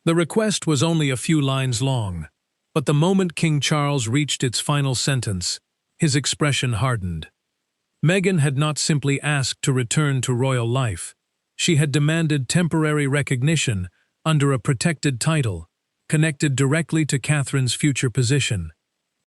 The request was only a few lines long, but the moment King Charles reached its final sentence, his expression hardened. Meghan had not simply asked to return to royal life. She had demanded temporary recognition under a protected title, connected directly to Catherine's future position.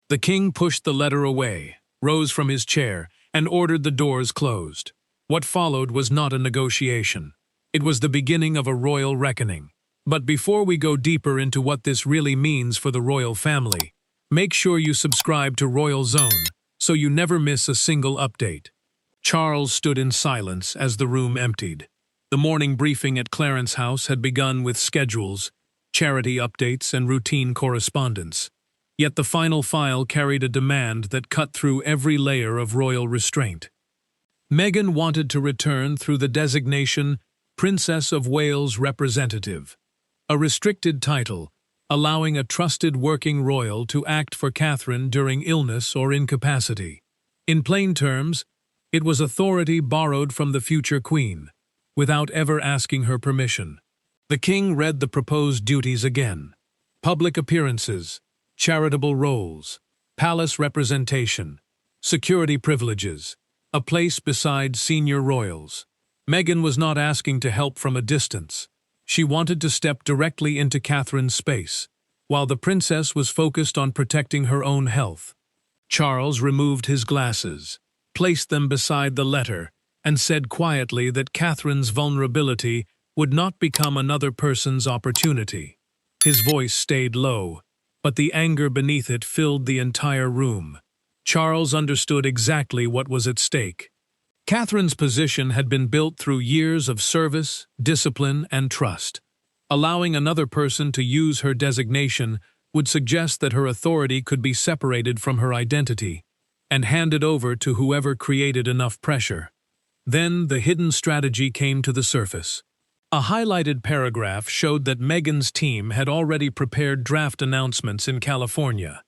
The king pushed the letter away, rose from his chair, and ordered the doors closed. What followed was not a negotiation. It was the beginning of a royal reckoning. But before we go deeper into what this really means for the royal family, make sure you subscribe to Royal Zone so you never miss a single update. Charles stood in silence as the room emptied. The morning briefing at Clarence House had begun with schedules, charity updates, and routine correspondence. Yet the final file carried a demand that cut through every layer of royal restraint. Meghan wanted to return through the designation Princess of Wales Representative, a restricted title, allowing a trusted working royal to act for Catherine during illness or incapacity. In plain terms, it was authority borrowed from the future queen, without ever asking her permission. The king read the proposed duties again: public appearances, charitable roles, palace representation, security privileges, a place beside senior royals. Meghan was not asking to help from a distance. She wanted to step directly into Catherine's space, while the princess was focused on protecting her own health. Charles removed his glasses, placed them beside the letter, and said quietly that Catherine's vulnerability would not become another person's opportunity. His voice stayed low, but the anger beneath it filled the entire room. Charles understood exactly what was at stake. Catherine's position had been built through years of service, discipline, and trust. Allowing another person to use her designation would suggest that her authority could be separated from her identity and handed over to whoever created enough pressure. Then the hidden strategy came to the surface. A highlighted paragraph showed that Meghan's team had already prepared draft announcements in California.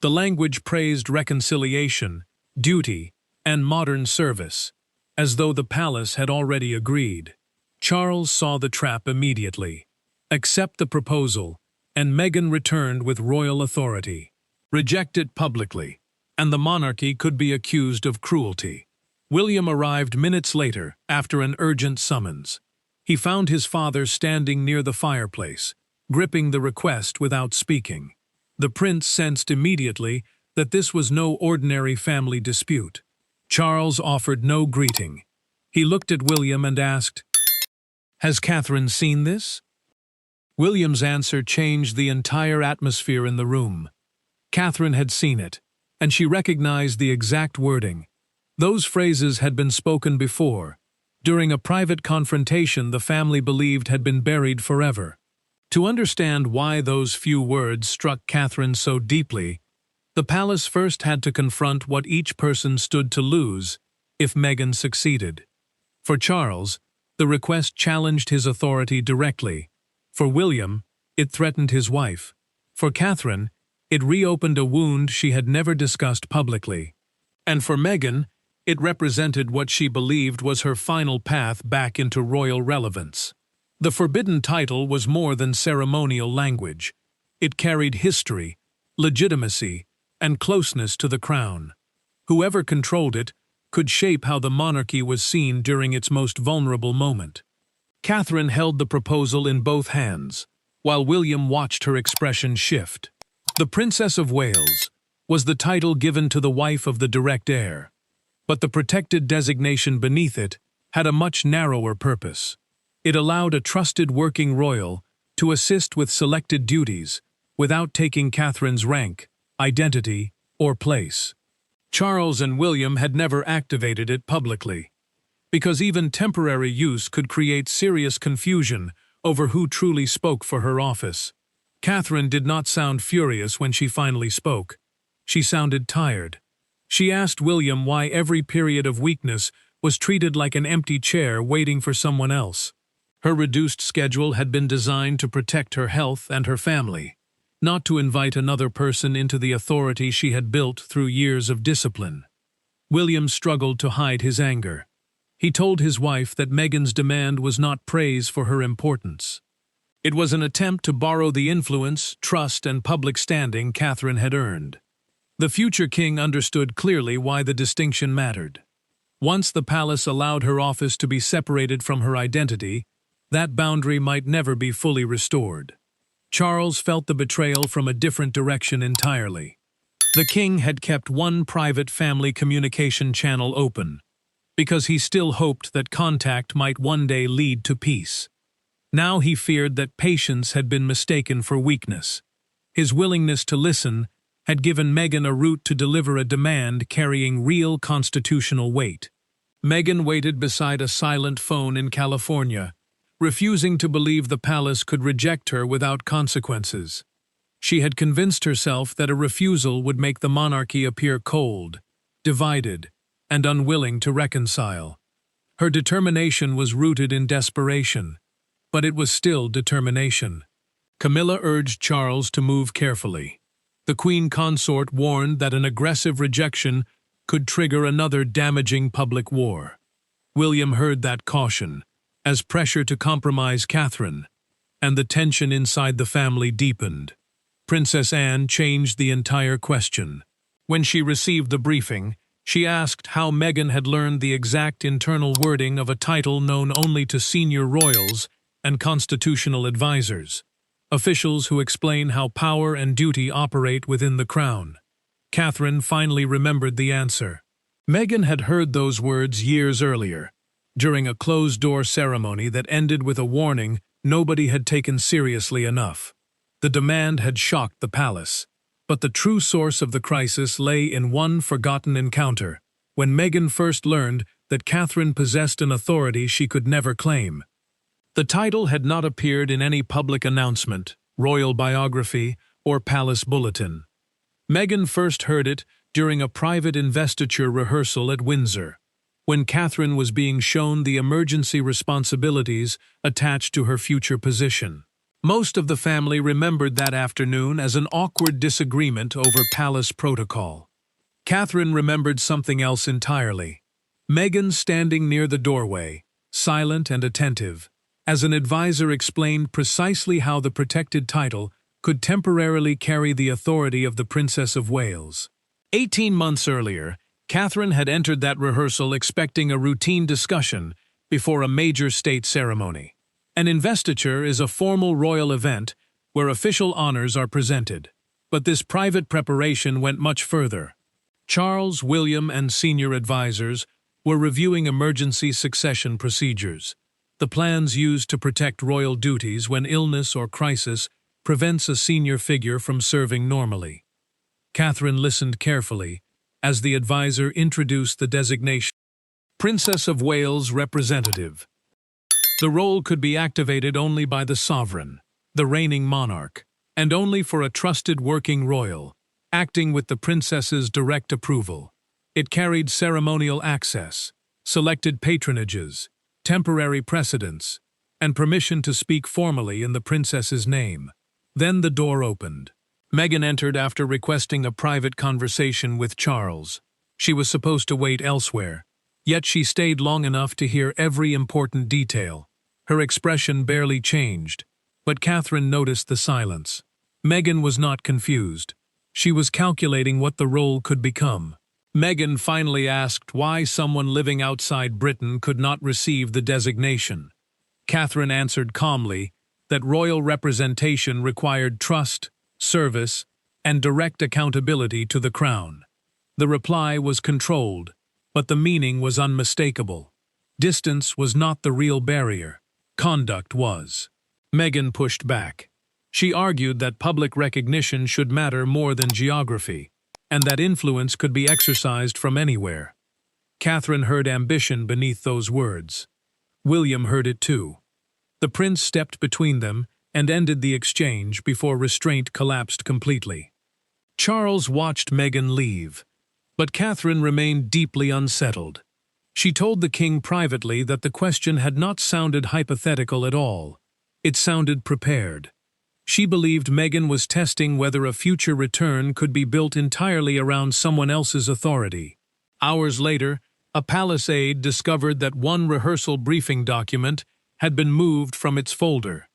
The language praised reconciliation, duty, and modern service, as though the palace had already agreed. Charles saw the trap immediately. Accept the proposal, and Meghan returned with royal authority. Reject it publicly, and the monarchy could be accused of cruelty. William arrived minutes later, after an urgent summons. He found his father standing near the fireplace, gripping the request without speaking. The prince sensed immediately that this was no ordinary family dispute. Charles offered no greeting. He looked at William and asked, "Has Catherine seen this?" William's answer changed the entire atmosphere in the room. Catherine had seen it, and she recognized the exact wording. Those phrases had been spoken before, during a private confrontation the family believed had been buried forever. To understand why those few words struck Catherine so deeply, the palace first had to confront what each person stood to lose if Meghan succeeded. For Charles, the request challenged his authority directly. For William, it threatened his wife. For Catherine, it reopened a wound she had never discussed publicly. And for Meghan, it represented what she believed was her final path back into royal relevance. The forbidden title was more than ceremonial language. It carried history, legitimacy, and closeness to the crown. Whoever controlled it could shape how the monarchy was seen during its most vulnerable moment. Catherine held the proposal in both hands, while William watched her expression shift. The Princess of Wales was the title given to the wife of the direct heir, but the protected designation beneath it had a much narrower purpose. It allowed a trusted working royal to assist with selected duties without taking Catherine's rank, identity, or place. Charles and William had never activated it publicly, because even temporary use could create serious confusion over who truly spoke for her office. Catherine did not sound furious when she finally spoke. She sounded tired. She asked William why every period of weakness was treated like an empty chair waiting for someone else. Her reduced schedule had been designed to protect her health and her family, not to invite another person into the authority she had built through years of discipline. William struggled to hide his anger. He told his wife that Meghan's demand was not praise for her importance. It was an attempt to borrow the influence, trust, and public standing Catherine had earned. The future king understood clearly why the distinction mattered. Once the palace allowed her office to be separated from her identity, that boundary might never be fully restored. Charles felt the betrayal from a different direction entirely. The king had kept one private family communication channel open, because he still hoped that contact might one day lead to peace. Now he feared that patience had been mistaken for weakness. His willingness to listen had given Meghan a route to deliver a demand carrying real constitutional weight. Meghan waited beside a silent phone in California, refusing to believe the palace could reject her without consequences. She had convinced herself that a refusal would make the monarchy appear cold, divided, and unwilling to reconcile. Her determination was rooted in desperation, but it was still determination. Camilla urged Charles to move carefully. The Queen Consort warned that an aggressive rejection could trigger another damaging public war. William heard that caution, as pressure to compromise Catherine, and the tension inside the family deepened. Princess Anne changed the entire question. When she received the briefing, she asked how Meghan had learned the exact internal wording of a title known only to senior royals and constitutional advisors, officials who explain how power and duty operate within the crown. Catherine finally remembered the answer. Meghan had heard those words years earlier, during a closed-door ceremony that ended with a warning nobody had taken seriously enough. The demand had shocked the palace, but the true source of the crisis lay in one forgotten encounter, when Meghan first learned that Catherine possessed an authority she could never claim. The title had not appeared in any public announcement, royal biography, or palace bulletin. Meghan first heard it during a private investiture rehearsal at Windsor, when Catherine was being shown the emergency responsibilities attached to her future position. Most of the family remembered that afternoon as an awkward disagreement over palace protocol. Catherine remembered something else entirely. Meghan standing near the doorway, silent and attentive, as an advisor explained precisely how the protected title could temporarily carry the authority of the Princess of Wales. 18 months earlier, Catherine had entered that rehearsal expecting a routine discussion before a major state ceremony. An investiture is a formal royal event where official honors are presented, but this private preparation went much further. Charles, William, and senior advisors were reviewing emergency succession procedures, the plans used to protect royal duties when illness or crisis prevents a senior figure from serving normally. Catherine listened carefully as the advisor introduced the designation, Princess of Wales Representative. The role could be activated only by the sovereign, the reigning monarch, and only for a trusted working royal, acting with the princess's direct approval. It carried ceremonial access, selected patronages, temporary precedence, and permission to speak formally in the princess's name. Then the door opened. Meghan entered after requesting a private conversation with Charles. She was supposed to wait elsewhere, yet she stayed long enough to hear every important detail. Her expression barely changed, but Catherine noticed the silence. Meghan was not confused. She was calculating what the role could become. Meghan finally asked why someone living outside Britain could not receive the designation. Catherine answered calmly that royal representation required trust, service, and direct accountability to the crown. The reply was controlled, but the meaning was unmistakable. Distance was not the real barrier. Conduct was. Meghan pushed back. She argued that public recognition should matter more than geography, and that influence could be exercised from anywhere. Catherine heard ambition beneath those words. William heard it too. The prince stepped between them and ended the exchange before restraint collapsed completely. Charles watched Meghan leave, but Catherine remained deeply unsettled. She told the king privately that the question had not sounded hypothetical at all. It sounded prepared. She believed Meghan was testing whether a future return could be built entirely around someone else's authority. Hours later, a palace aide discovered that one rehearsal briefing document had been moved from its folder.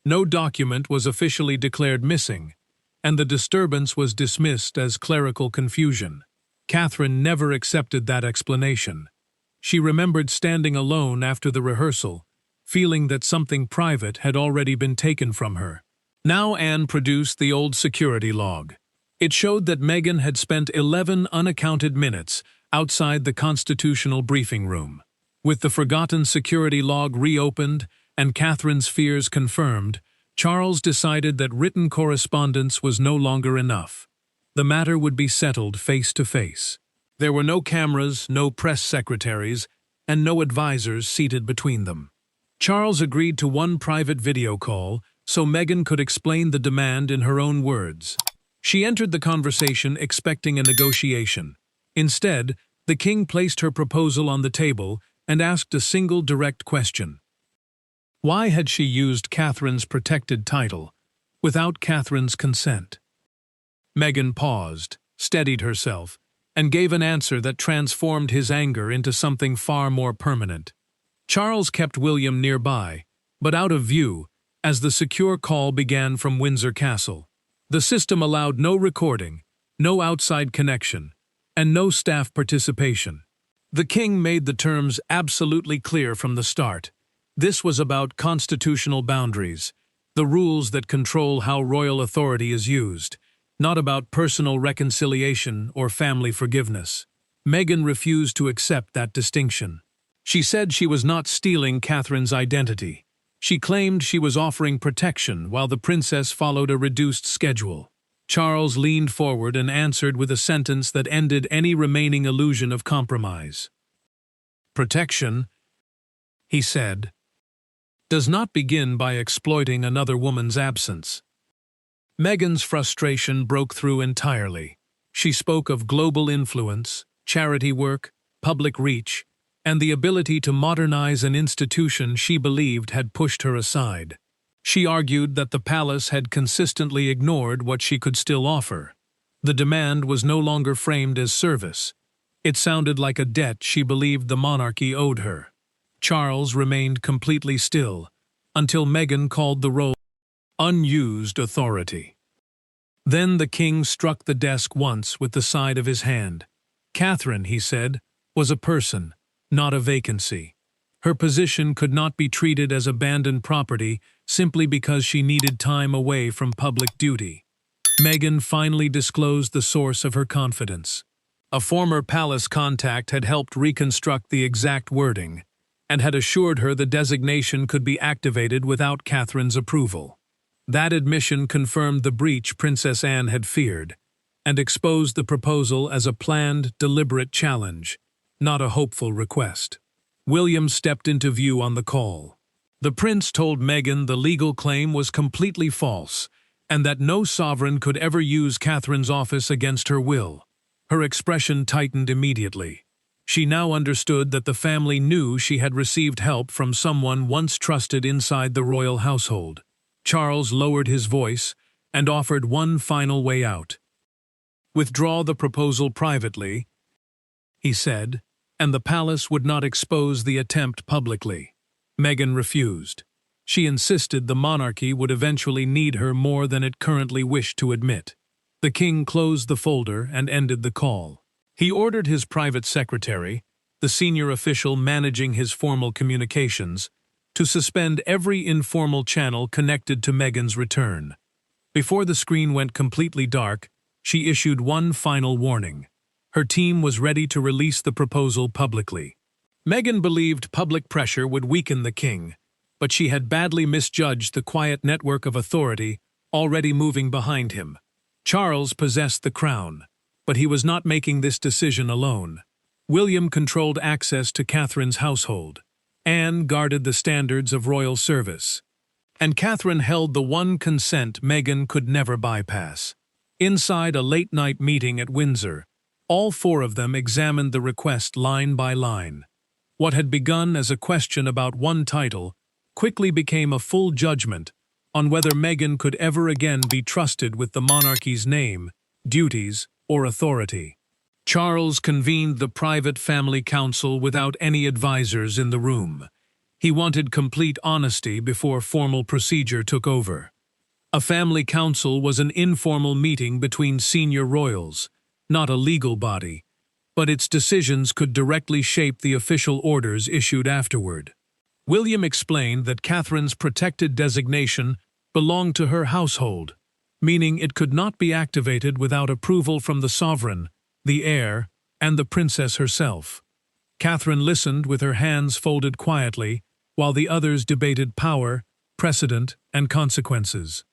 No document was officially declared missing, and the disturbance was dismissed as clerical confusion. Catherine never accepted that explanation. She remembered standing alone after the rehearsal, feeling that something private had already been taken from her. Now Anne produced the old security log. It showed that Meghan had spent 11 unaccounted minutes outside the constitutional briefing room. With the forgotten security log reopened and Catherine's fears confirmed, Charles decided that written correspondence was no longer enough. The matter would be settled face to face. There were no cameras, no press secretaries, and no advisors seated between them. Charles agreed to one private video call so Meghan could explain the demand in her own words. She entered the conversation expecting a negotiation. Instead, the king placed her proposal on the table and asked a single direct question. Why had she used Catherine's protected title without Catherine's consent? Meghan paused, steadied herself, and gave an answer that transformed his anger into something far more permanent. Charles kept William nearby, but out of view, as the secure call began from Windsor Castle. The system allowed no recording, no outside connection, and no staff participation. The king made the terms absolutely clear from the start. This was about constitutional boundaries, the rules that control how royal authority is used, not about personal reconciliation or family forgiveness. Meghan refused to accept that distinction. She said she was not stealing Catherine's identity. She claimed she was offering protection while the princess followed a reduced schedule. Charles leaned forward and answered with a sentence that ended any remaining illusion of compromise. Protection, he said, does not begin by exploiting another woman's absence. Meghan's frustration broke through entirely. She spoke of global influence, charity work, public reach, and the ability to modernize an institution she believed had pushed her aside. She argued that the palace had consistently ignored what she could still offer. The demand was no longer framed as service. It sounded like a debt she believed the monarchy owed her. Charles remained completely still, until Meghan called the roll unused authority. Then the king struck the desk once with the side of his hand. Catherine, he said, was a person, not a vacancy. Her position could not be treated as abandoned property simply because she needed time away from public duty. Meghan finally disclosed the source of her confidence. A former palace contact had helped reconstruct the exact wording, and had assured her the designation could be activated without Catherine's approval. That admission confirmed the breach Princess Anne had feared, and exposed the proposal as a planned, deliberate challenge, not a hopeful request. William stepped into view on the call. The prince told Meghan the legal claim was completely false, and that no sovereign could ever use Catherine's office against her will. Her expression tightened immediately. She now understood that the family knew she had received help from someone once trusted inside the royal household. Charles lowered his voice and offered one final way out. Withdraw the proposal privately, he said, and the palace would not expose the attempt publicly. Meghan refused. She insisted the monarchy would eventually need her more than it currently wished to admit. The king closed the folder and ended the call. He ordered his private secretary, the senior official managing his formal communications, to suspend every informal channel connected to Meghan's return. Before the screen went completely dark, she issued one final warning. Her team was ready to release the proposal publicly. Meghan believed public pressure would weaken the king, but she had badly misjudged the quiet network of authority already moving behind him. Charles possessed the crown, but he was not making this decision alone. William controlled access to Catherine's household. Anne guarded the standards of royal service. And Catherine held the one consent Meghan could never bypass. Inside a late-night meeting at Windsor, all four of them examined the request line by line. What had begun as a question about one title quickly became a full judgment on whether Meghan could ever again be trusted with the monarchy's name, duties, or authority. Charles convened the private family council without any advisors in the room. He wanted complete honesty before formal procedure took over. A family council was an informal meeting between senior royals, not a legal body, but its decisions could directly shape the official orders issued afterward. William explained that Catherine's protected designation belonged to her household, meaning it could not be activated without approval from the sovereign, the heir, and the princess herself. Catherine listened with her hands folded quietly, while the others debated power, precedent, and consequences.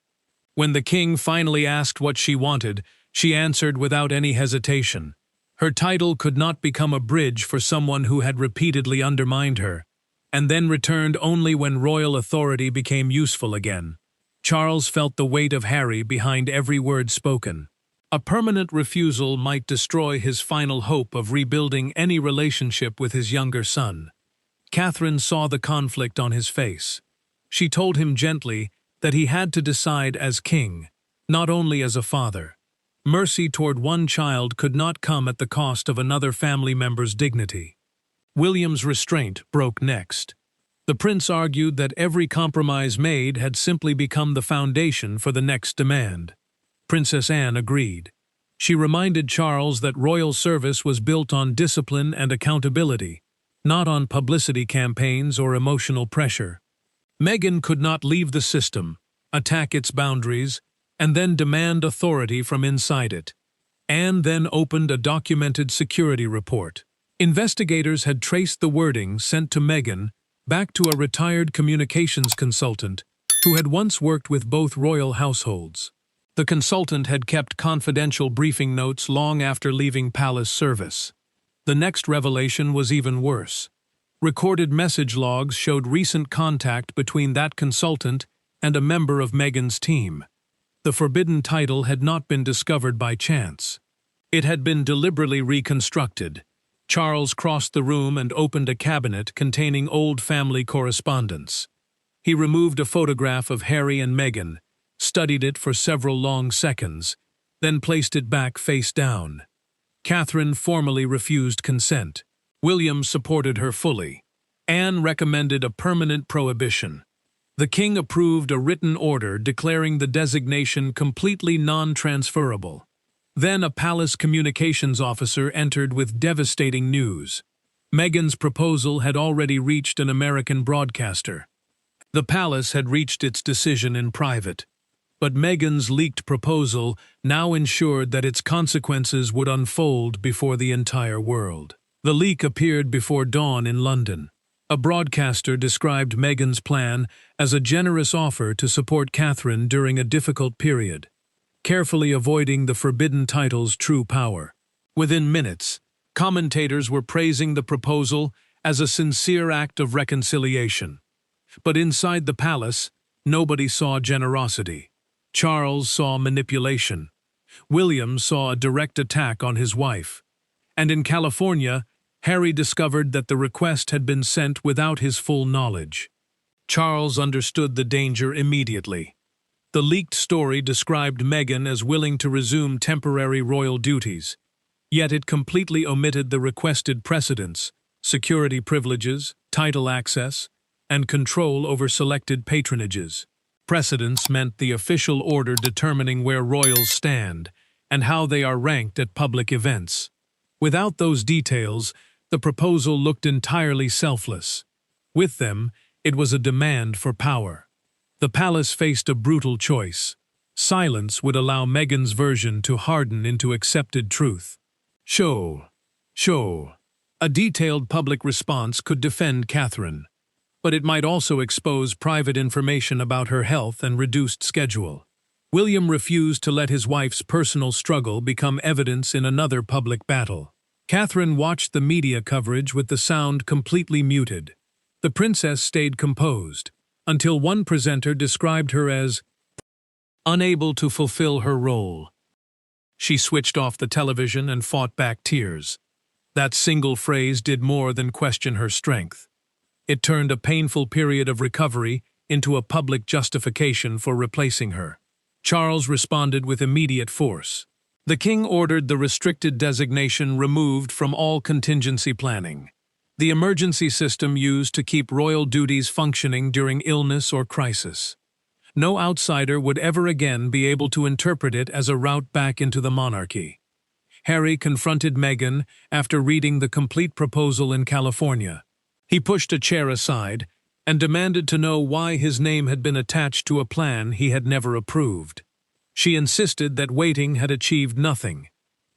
When the king finally asked what she wanted, she answered without any hesitation. Her title could not become a bridge for someone who had repeatedly undermined her, and then returned only when royal authority became useful again. Charles felt the weight of Harry behind every word spoken. A permanent refusal might destroy his final hope of rebuilding any relationship with his younger son. Catherine saw the conflict on his face. She told him gently that he had to decide as king, not only as a father. Mercy toward one child could not come at the cost of another family member's dignity. William's restraint broke next. The prince argued that every compromise made had simply become the foundation for the next demand. Princess Anne agreed. She reminded Charles that royal service was built on discipline and accountability, not on publicity campaigns or emotional pressure. Meghan could not leave the system, attack its boundaries, and then demand authority from inside it. Anne then opened a documented security report. Investigators had traced the wording sent to Meghan back to a retired communications consultant who had once worked with both royal households. The consultant had kept confidential briefing notes long after leaving palace service. The next revelation was even worse. Recorded message logs showed recent contact between that consultant and a member of Meghan's team. The forbidden title had not been discovered by chance. It had been deliberately reconstructed. Charles crossed the room and opened a cabinet containing old family correspondence. He removed a photograph of Harry and Meghan, studied it for several long seconds, then placed it back face down. Catherine formally refused consent. William supported her fully. Anne recommended a permanent prohibition. The king approved a written order declaring the designation completely non-transferable. Then a palace communications officer entered with devastating news. Meghan's proposal had already reached an American broadcaster. The palace had reached its decision in private, but Meghan's leaked proposal now ensured that its consequences would unfold before the entire world. The leak appeared before dawn in London. A broadcaster described Meghan's plan as a generous offer to support Catherine during a difficult period, carefully avoiding the forbidden title's true power. Within minutes, commentators were praising the proposal as a sincere act of reconciliation. But inside the palace, nobody saw generosity. Charles saw manipulation. William saw a direct attack on his wife. And in California, Harry discovered that the request had been sent without his full knowledge. Charles understood the danger immediately. The leaked story described Meghan as willing to resume temporary royal duties, yet it completely omitted the requested precedents, security privileges, title access, and control over selected patronages. Precedents meant the official order determining where royals stand and how they are ranked at public events. Without those details, the proposal looked entirely selfless. With them, it was a demand for power. The palace faced a brutal choice. Silence would allow Meghan's version to harden into accepted truth. Show. A detailed public response could defend Catherine, but it might also expose private information about her health and reduced schedule. William refused to let his wife's personal struggle become evidence in another public battle. Catherine watched the media coverage with the sound completely muted. The princess stayed composed, until one presenter described her as unable to fulfill her role. She switched off the television and fought back tears. That single phrase did more than question her strength. It turned a painful period of recovery into a public justification for replacing her. Charles responded with immediate force. The king ordered the restricted designation removed from all contingency planning. the emergency system used to keep royal duties functioning during illness or crisis. No outsider would ever again be able to interpret it as a route back into the monarchy. Harry confronted Meghan after reading the complete proposal in California. He pushed a chair aside and demanded to know why his name had been attached to a plan he had never approved. She insisted that waiting had achieved nothing.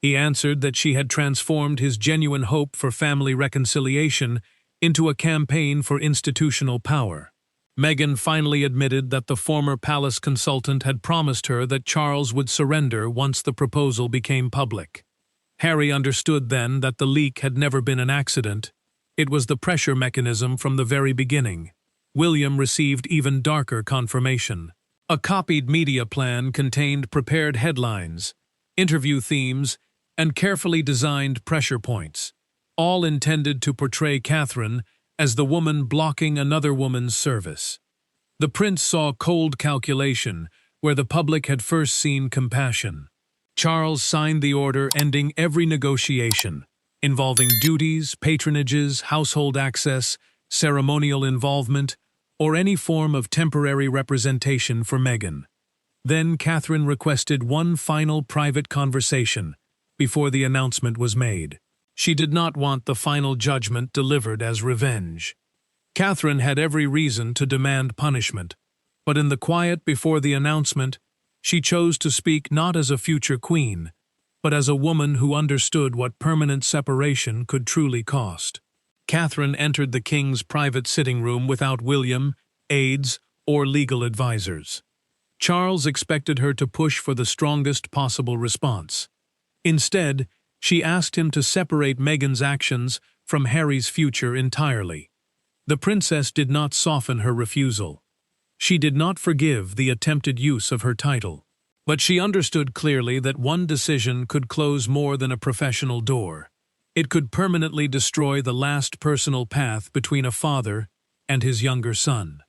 He answered that she had transformed his genuine hope for family reconciliation into a campaign for institutional power. Meghan finally admitted that the former palace consultant had promised her that Charles would surrender once the proposal became public. Harry understood then that the leak had never been an accident. It was the pressure mechanism from the very beginning. William received even darker confirmation. A copied media plan contained prepared headlines, interview themes, and carefully designed pressure points, all intended to portray Catherine as the woman blocking another woman's service. The prince saw cold calculation where the public had first seen compassion. Charles signed the order ending every negotiation, involving duties, patronages, household access, ceremonial involvement, or any form of temporary representation for Meghan. Then Catherine requested one final private conversation before the announcement was made. She did not want the final judgment delivered as revenge. Catherine had every reason to demand punishment, but in the quiet before the announcement, she chose to speak not as a future queen, but as a woman who understood what permanent separation could truly cost. Catherine entered the king's private sitting room without William, aides, or legal advisors. Charles expected her to push for the strongest possible response. Instead, she asked him to separate Meghan's actions from Harry's future entirely. The princess did not soften her refusal. She did not forgive the attempted use of her title. But she understood clearly that one decision could close more than a professional door. It could permanently destroy the last personal path between a father and his younger son.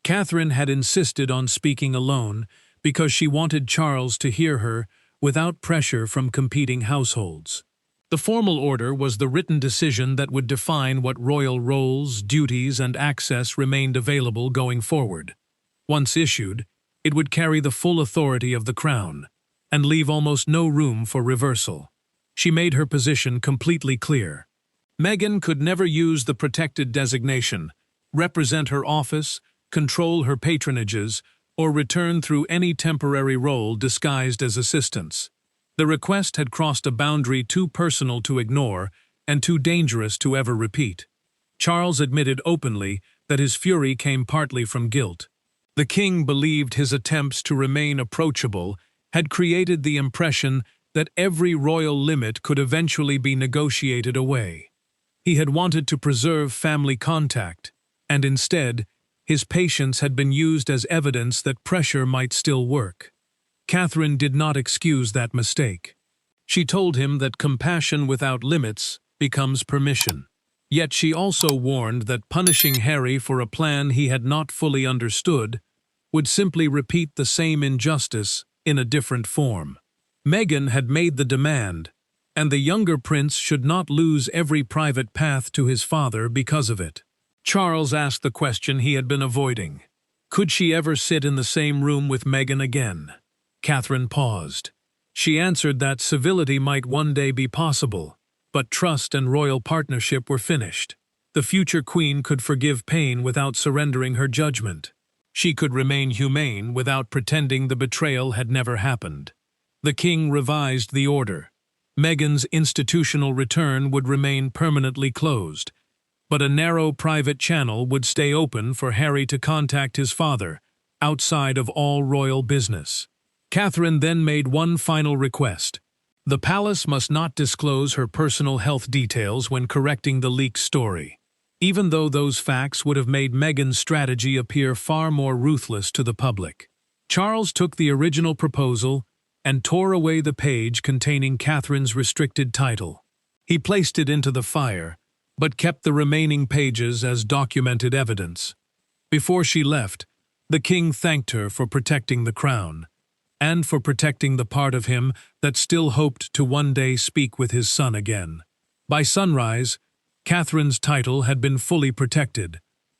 Catherine had insisted on speaking alone because she wanted Charles to hear her without pressure from competing households. The formal order was the written decision that would define what royal roles, duties, and access remained available going forward. Once issued, it would carry the full authority of the crown and leave almost no room for reversal. She made her position completely clear. Meghan could never use the protected designation, represent her office, control her patronages, or return through any temporary role disguised as assistance. The request had crossed a boundary too personal to ignore and too dangerous to ever repeat. Charles admitted openly that his fury came partly from guilt. The king believed his attempts to remain approachable had created the impression that every royal limit could eventually be negotiated away. He had wanted to preserve family contact, and instead, his patience had been used as evidence that pressure might still work. Catherine did not excuse that mistake. She told him that compassion without limits becomes permission. Yet she also warned that punishing Harry for a plan he had not fully understood would simply repeat the same injustice in a different form. Meghan had made the demand, and the younger prince should not lose every private path to his father because of it. Charles asked the question he had been avoiding. Could she ever sit in the same room with Meghan again? Catherine paused. She answered that civility might one day be possible, but trust and royal partnership were finished. The future queen could forgive pain without surrendering her judgment. She could remain humane without pretending the betrayal had never happened. The king revised the order. Meghan's institutional return would remain permanently closed, but a narrow private channel would stay open for Harry to contact his father, outside of all royal business. Catherine then made one final request. The palace must not disclose her personal health details when correcting the leaked story, even though those facts would have made Meghan's strategy appear far more ruthless to the public. Charles took the original proposal and tore away the page containing Catherine's restricted title. He placed it into the fire, but kept the remaining pages as documented evidence. Before she left, the king thanked her for protecting the crown, and for protecting the part of him that still hoped to one day speak with his son again. By sunrise, Catherine's title had been fully protected,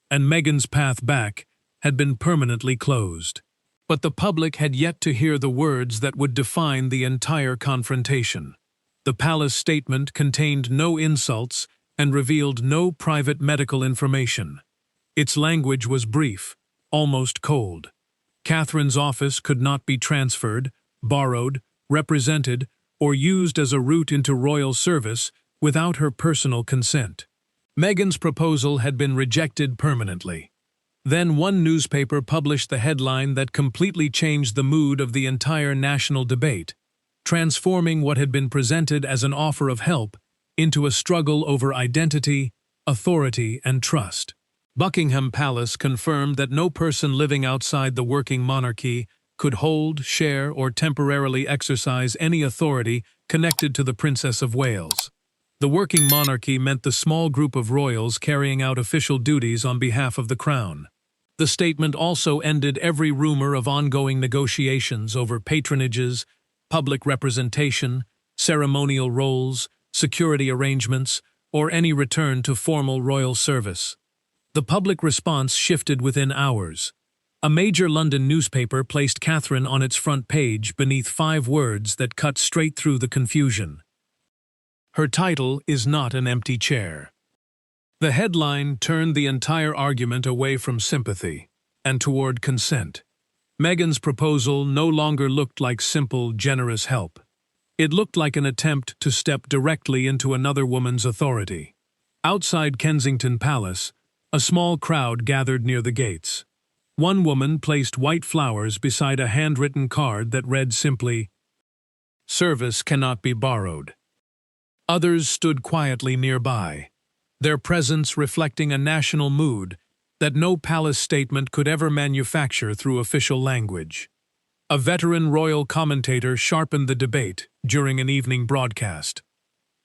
and Meghan's path back had been permanently closed. But the public had yet to hear the words that would define the entire confrontation. The palace statement contained no insults and revealed no private medical information. Its language was brief, almost cold. Catherine's office could not be transferred, borrowed, represented, or used as a route into royal service without her personal consent. Meghan's proposal had been rejected permanently. Then one newspaper published the headline that completely changed the mood of the entire national debate, transforming what had been presented as an offer of help into a struggle over identity, authority, and trust. Buckingham Palace confirmed that no person living outside the working monarchy could hold, share, or temporarily exercise any authority connected to the Princess of Wales. The working monarchy meant the small group of royals carrying out official duties on behalf of the crown. The statement also ended every rumor of ongoing negotiations over patronages, public representation, ceremonial roles, security arrangements, or any return to formal royal service. The public response shifted within hours. A major London newspaper placed Catherine on its front page beneath 5 words that cut straight through the confusion. Her title is not an empty chair. The headline turned the entire argument away from sympathy and toward consent. Meghan's proposal no longer looked like simple, generous help. It looked like an attempt to step directly into another woman's authority. Outside Kensington Palace, a small crowd gathered near the gates. One woman placed white flowers beside a handwritten card that read simply, "Service cannot be borrowed." Others stood quietly nearby, their presence reflecting a national mood that no palace statement could ever manufacture through official language. A veteran royal commentator sharpened the debate during an evening broadcast.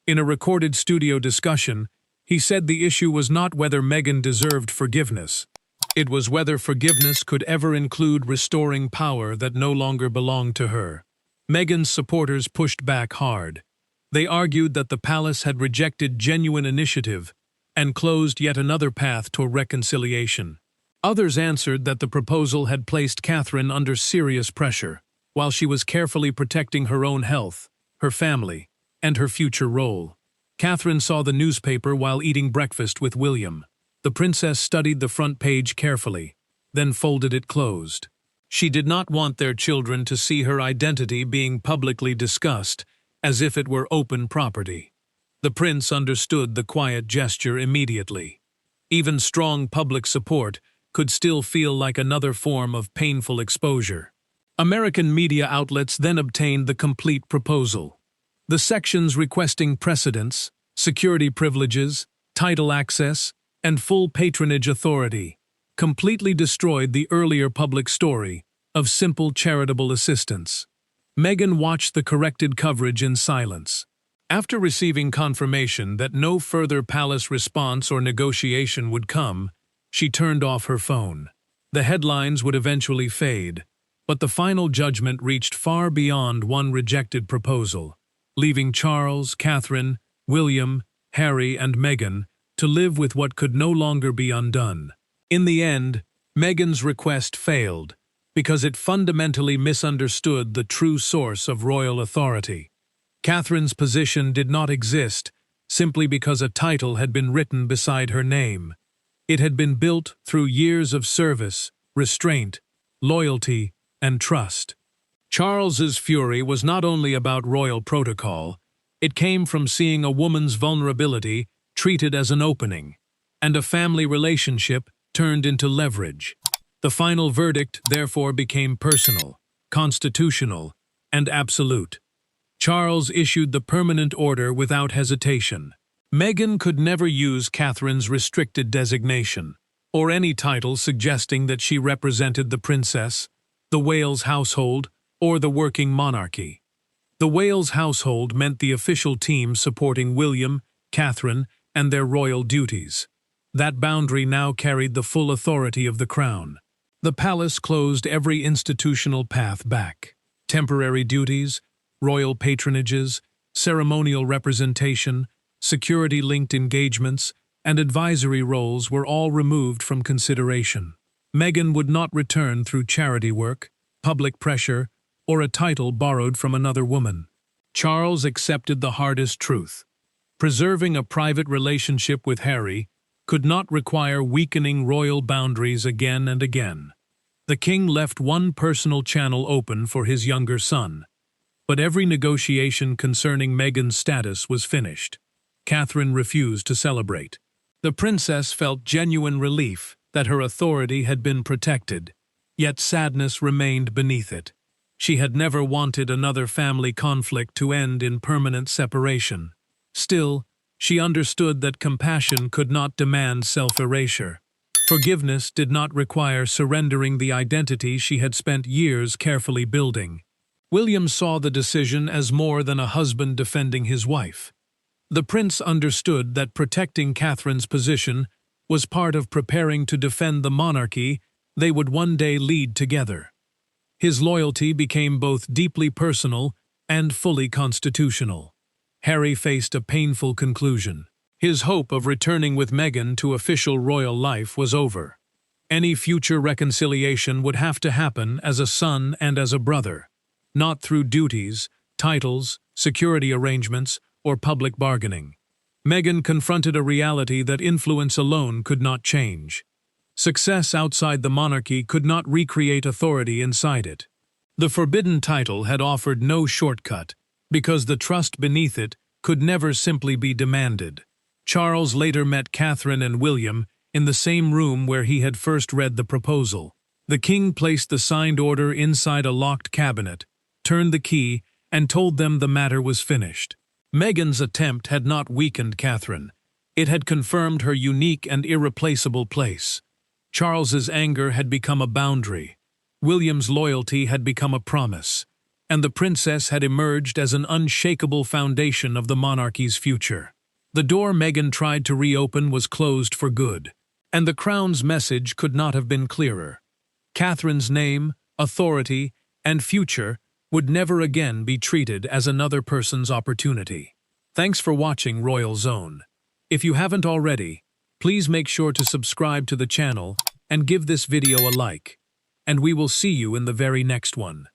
In a recorded studio discussion, he said the issue was not whether Meghan deserved forgiveness. It was whether forgiveness could ever include restoring power that no longer belonged to her. Meghan's supporters pushed back hard. They argued that the palace had rejected genuine initiative and closed yet another path to reconciliation. Others answered that the proposal had placed Catherine under serious pressure, while she was carefully protecting her own health, her family, and her future role. Catherine saw the newspaper while eating breakfast with William. The princess studied the front page carefully, then folded it closed. She did not want their children to see her identity being publicly discussed, as if it were open property. The prince understood the quiet gesture immediately. Even strong public support could still feel like another form of painful exposure. American media outlets then obtained the complete proposal. The sections requesting precedence, security privileges, title access, and full patronage authority completely destroyed the earlier public story of simple charitable assistance. Meghan watched the corrected coverage in silence. After receiving confirmation that no further palace response or negotiation would come, she turned off her phone. The headlines would eventually fade, but the final judgment reached far beyond one rejected proposal, leaving Charles, Catherine, William, Harry, and Meghan to live with what could no longer be undone. In the end, Meghan's request failed because it fundamentally misunderstood the true source of royal authority. Catherine's position did not exist simply because a title had been written beside her name. It had been built through years of service, restraint, loyalty, and trust. Charles's fury was not only about royal protocol, it came from seeing a woman's vulnerability treated as an opening, and a family relationship turned into leverage. The final verdict therefore became personal, constitutional, and absolute. Charles issued the permanent order without hesitation. Meghan could never use Catherine's restricted designation, or any title suggesting that she represented the princess, the Wales household, or the working monarchy. The Wales household meant the official team supporting William, Catherine, and their royal duties. That boundary now carried the full authority of the crown. The palace closed every institutional path back. Temporary duties, royal patronages, ceremonial representation, security-linked engagements, and advisory roles were all removed from consideration. Meghan would not return through charity work, public pressure, or a title borrowed from another woman. Charles accepted the hardest truth. Preserving a private relationship with Harry could not require weakening royal boundaries again and again. The king left one personal channel open for his younger son, but every negotiation concerning Meghan's status was finished. Catherine refused to celebrate. The princess felt genuine relief that her authority had been protected, yet sadness remained beneath it. She had never wanted another family conflict to end in permanent separation. Still, she understood that compassion could not demand self-erasure. Forgiveness did not require surrendering the identity she had spent years carefully building. William saw the decision as more than a husband defending his wife. The prince understood that protecting Catherine's position was part of preparing to defend the monarchy they would one day lead together. His loyalty became both deeply personal and fully constitutional. Harry faced a painful conclusion. His hope of returning with Meghan to official royal life was over. Any future reconciliation would have to happen as a son and as a brother, not through duties, titles, security arrangements, or public bargaining. Meghan confronted a reality that influence alone could not change. Success outside the monarchy could not recreate authority inside it. The forbidden title had offered no shortcut, because the trust beneath it could never simply be demanded. Charles later met Catherine and William in the same room where he had first read the proposal. The king placed the signed order inside a locked cabinet, turned the key, and told them the matter was finished. Meghan's attempt had not weakened Catherine. It had confirmed her unique and irreplaceable place. Charles's anger had become a boundary. William's loyalty had become a promise, and the princess had emerged as an unshakable foundation of the monarchy's future. The door Meghan tried to reopen was closed for good, and the crown's message could not have been clearer. Catherine's name, authority, and future would never again be treated as another person's opportunity. Thanks for watching Royal Zone. If you haven't already, please make sure to subscribe to the channel and give this video a like. And we will see you in the very next one.